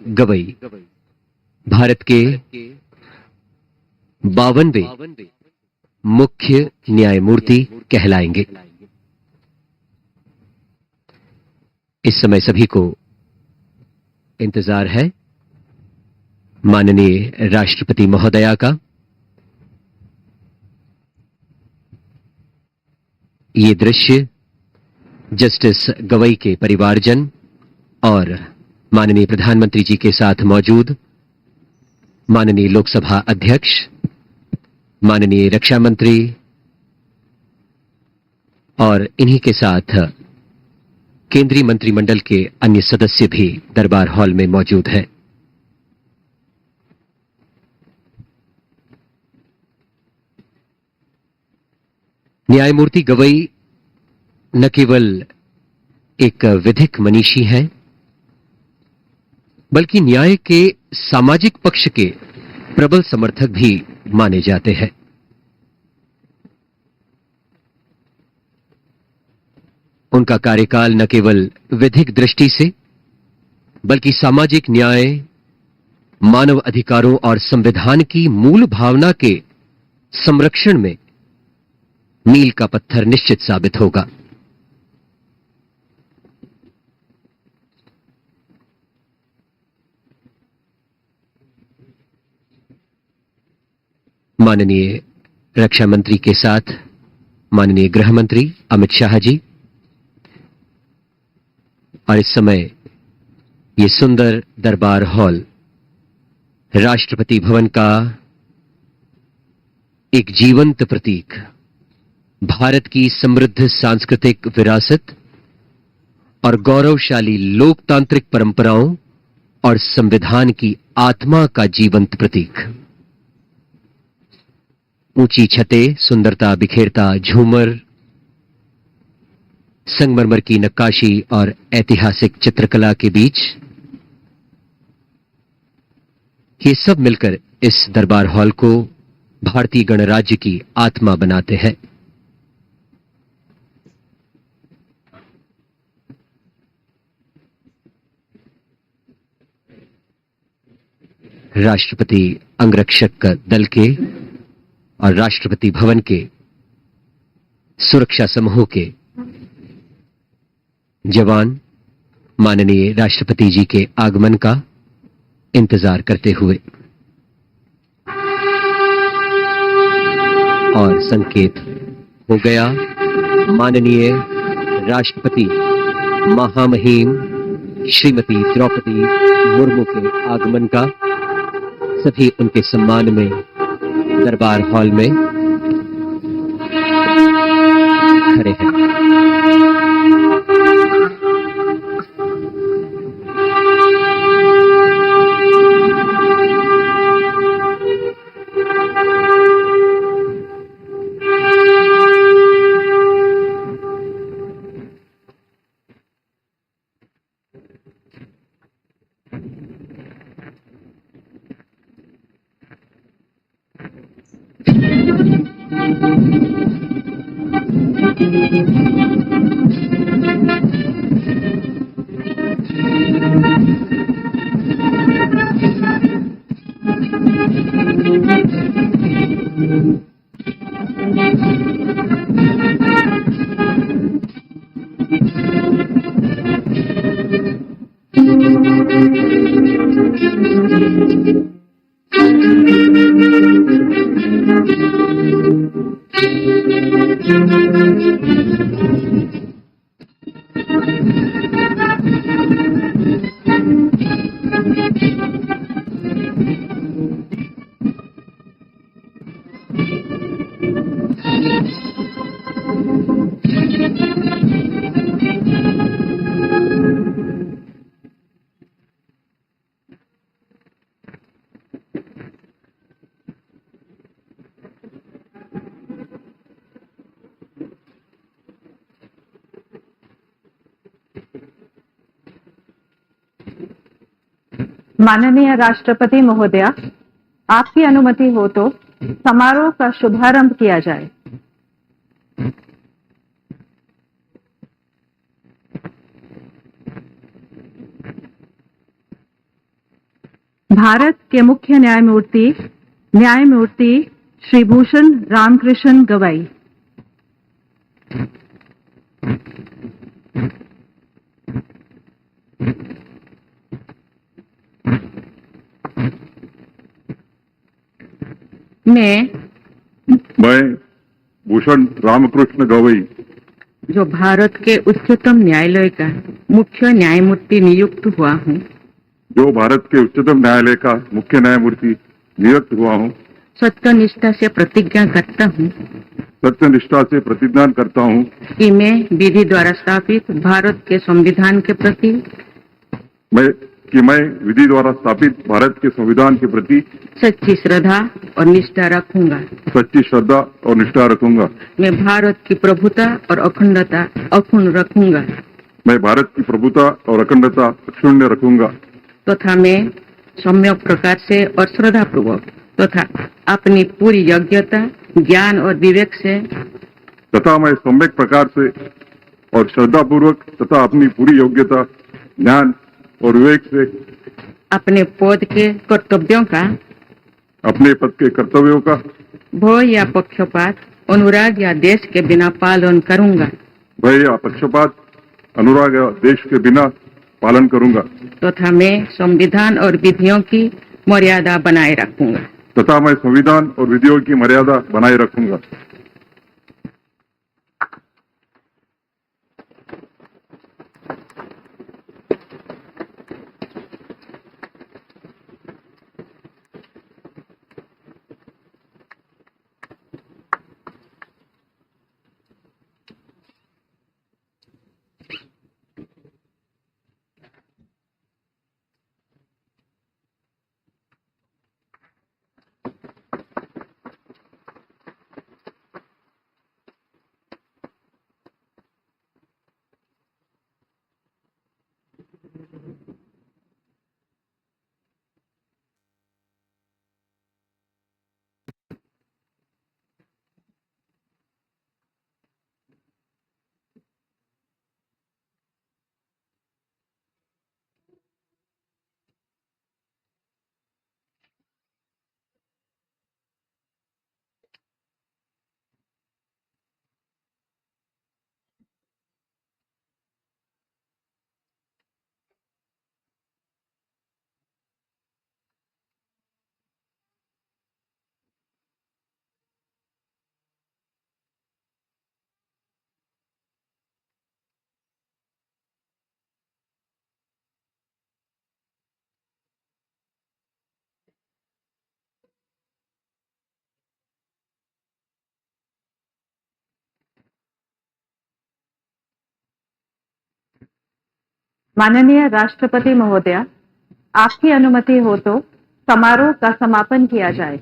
गवई भारत के 52वें मुख्य न्यायमूर्ति कहलाएंगे। इस समय सभी को इंतजार है माननीय राष्ट्रपति महोदया का। ये दृश्य जस्टिस गवई के परिवारजन और माननीय प्रधानमंत्री जी के साथ मौजूद माननीय लोकसभा अध्यक्ष, माननीय रक्षा मंत्री और इन्हीं के साथ केंद्रीय मंत्रिमंडल के अन्य सदस्य भी दरबार हॉल में मौजूद हैं। न्यायमूर्ति गवई न केवल एक विधिक मनीषी हैं, बल्कि न्याय के सामाजिक पक्ष के प्रबल समर्थक भी माने जाते हैं। उनका कार्यकाल न केवल विधिक दृष्टि से बल्कि सामाजिक न्याय, मानव अधिकारों और संविधान की मूल भावना के संरक्षण में मील का पत्थर निश्चित साबित होगा। माननीय रक्षा मंत्री के साथ माननीय गृह मंत्री अमित शाह जी, और इस समय ये सुंदर दरबार हॉल राष्ट्रपति भवन का एक जीवंत प्रतीक, भारत की समृद्ध सांस्कृतिक विरासत और गौरवशाली लोकतांत्रिक परंपराओं और संविधान की आत्मा का जीवंत प्रतीक। ऊंची छतें, सुंदरता बिखेरता झूमर, संगमरमर की नक्काशी और ऐतिहासिक चित्रकला के बीच ये सब मिलकर इस दरबार हॉल को भारतीय गणराज्य की आत्मा बनाते हैं। राष्ट्रपति अंगरक्षक दल के और राष्ट्रपति भवन के सुरक्षा समूह के जवान माननीय राष्ट्रपति जी के आगमन का इंतजार करते हुए और संकेत हो गया माननीय राष्ट्रपति महामहिम श्रीमती द्रौपदी मुर्मू के आगमन का। सभी उनके सम्मान में दरबार हॉल में खड़े हैं। माननीय राष्ट्रपति महोदया, आपकी अनुमति हो तो समारोह का शुभारंभ किया जाए। भारत के मुख्य न्यायमूर्ति श्री भूषण रामकृष्ण गवाई। मैं भूषण रामकृष्ण गवई, जो भारत के उच्चतम न्यायालय का मुख्य न्यायमूर्ति नियुक्त हुआ हूँ, जो भारत के उच्चतम न्यायालय का मुख्य न्यायमूर्ति नियुक्त हुआ हूँ, सत्यनिष्ठा से प्रतिज्ञा करता हूँ सत्यनिष्ठा से प्रतिज्ञा करता हूँ कि मैं विधि द्वारा स्थापित भारत के संविधान के प्रति मैं विधि द्वारा स्थापित भारत के संविधान के प्रति सच्ची श्रद्धा और निष्ठा रखूंगा। सच्ची श्रद्धा और निष्ठा रखूंगा। मैं भारत की प्रभुता और अखंडता अक्षुण्ण रखूंगा। मैं भारत की प्रभुता और अखंडता अक्षुण्ण रखूंगा तथा मैं सम्यक प्रकार से और श्रद्धापूर्वक तथा अपनी पूरी योग्यता, ज्ञान और विवेक से तथा मैं सम्यक प्रकार से और श्रद्धापूर्वक तथा अपनी पूरी योग्यता, ज्ञान और विवेक से अपने पद के कर्तव्यों का, अपने पद के कर्तव्यों का भय या पक्षपात, अनुराग या देश के बिना पालन करूंगा। भय या पक्षपात, अनुराग या देश के बिना पालन करूंगा तथा मैं संविधान और विधियों की मर्यादा बनाए रखूंगा। तथा मैं संविधान और विधियों की मर्यादा बनाए रखूंगा। माननीय राष्ट्रपति महोदया, आपकी अनुमति हो तो समारोह का समापन किया जाए।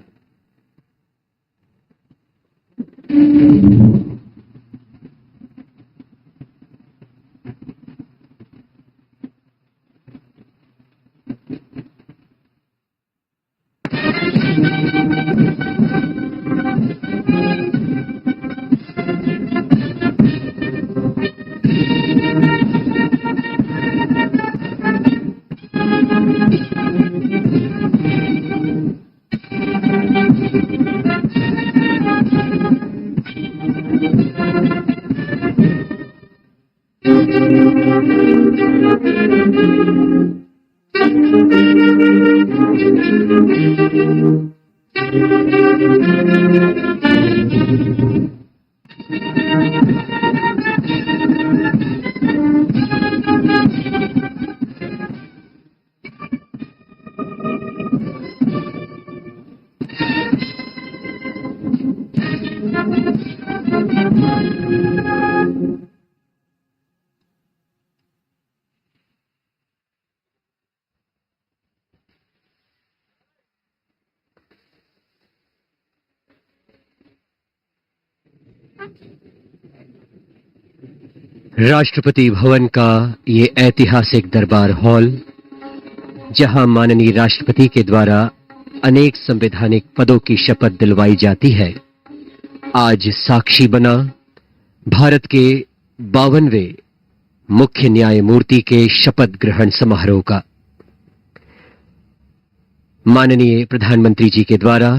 राष्ट्रपति भवन का ये ऐतिहासिक दरबार हॉल, जहां माननीय राष्ट्रपति के द्वारा अनेक संवैधानिक पदों की शपथ दिलवाई जाती है, आज साक्षी बना भारत के 52वें मुख्य न्यायमूर्ति के शपथ ग्रहण समारोह का। माननीय प्रधानमंत्री जी के द्वारा